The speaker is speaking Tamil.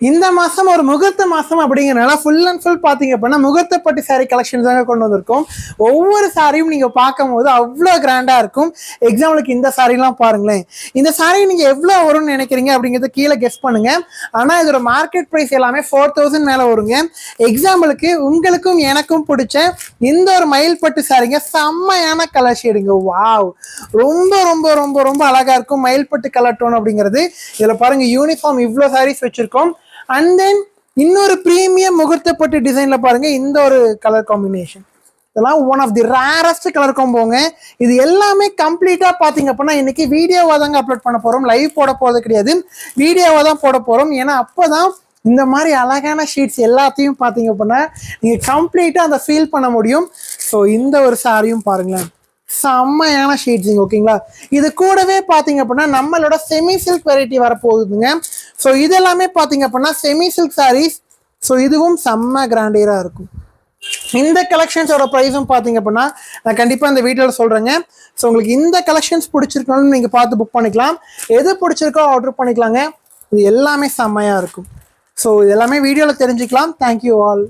இந்த மாசம் ஒரு முகூர்த்த மாசம் அப்படிங்கிறனால ஃபுல் அண்ட் ஃபுல் பாத்தீங்க அப்படின்னா முகூர்த்தப்பட்டு சாரி கலெக்ஷன்ஸ் தாங்க கொண்டு வந்திருக்கோம். ஒவ்வொரு சாரியும் நீங்க பார்க்கும் போது அவ்வளோ கிராண்டா இருக்கும். எக்ஸாம்பிளுக்கு இந்த சாரிலாம் பாருங்களேன். இந்த சாரி நீங்க எவ்வளவு வரும்னு நினைக்கிறீங்க அப்படிங்கறத கீழே கெஸ் பண்ணுங்க. ஆனா இதோட மார்க்கெட் பிரைஸ் எல்லாமே 4000 மேல வருங்க. எக்ஸாம்பிளுக்கு உங்களுக்கும் எனக்கும் பிடிச்ச இந்த ஒரு மயில் பட்டு சாரிங்க, செம்மையான கலர் ஷேடுங்க. வாவ், ரொம்ப ரொம்ப ரொம்ப ரொம்ப அழகா இருக்கும் மயில் பட்டு கலர் டோன் அப்படிங்கிறது. இதுல பாருங்க யூனிஃபார்ம் இவ்வளோ சாரீஸ் வச்சிருக்கோம். அண்ட் தென் இன்னொரு பிரீமியம் முகூர்த்தப்பட்டு டிசைன்ல பாருங்க இந்த ஒரு கலர் காம்பினேஷன். இதெல்லாம் one of the rarest colour காம்போங்க. இது எல்லாமே கம்ப்ளீட்டா பாத்தீங்க அப்படின்னா இன்னைக்கு வீடியோவா தாங்க அப்லோட் பண்ண போறோம். லைவ் போட போறது கிடையாது, வீடியோவா தான் போட போறோம். ஏன்னா அப்பதான் இந்த மாதிரி அழகான ஷீட்ஸ் எல்லாத்தையும் பாத்தீங்க அப்படின்னா நீங்க கம்ப்ளீட்டா அந்த ஃபீல் பண்ண முடியும். ஸோ இந்த ஒரு சாரியும் பாருங்களேன், செம்மையான ஷேட்ஸிங். ஓகேங்களா, இது கூடவே பாத்தீங்க அப்படின்னா நம்மளோட செமி சில்க் வெரைட்டி வரப்போகுதுங்க. ஸோ இது எல்லாமே பாத்தீங்க அப்படின்னா செமி சில்க் சாரீஸ். ஸோ இதுவும் செம்ம கிராண்டியரா இருக்கும். இந்த கலெக்ஷன்ஸோட ப்ரைஸும் பாத்தீங்க அப்படின்னா நான் கண்டிப்பா இந்த வீடியோல சொல்றேங்க. ஸோ உங்களுக்கு இந்த கலெக்ஷன்ஸ் பிடிச்சிருக்கணும்னு நீங்க பார்த்து புக் பண்ணிக்கலாம். எது பிடிச்சிருக்கோ ஆர்டர் பண்ணிக்கலாங்க. இது எல்லாமே செம்மையா இருக்கும். ஸோ இது எல்லாமே வீடியோல தெரிஞ்சுக்கலாம். Thank you all.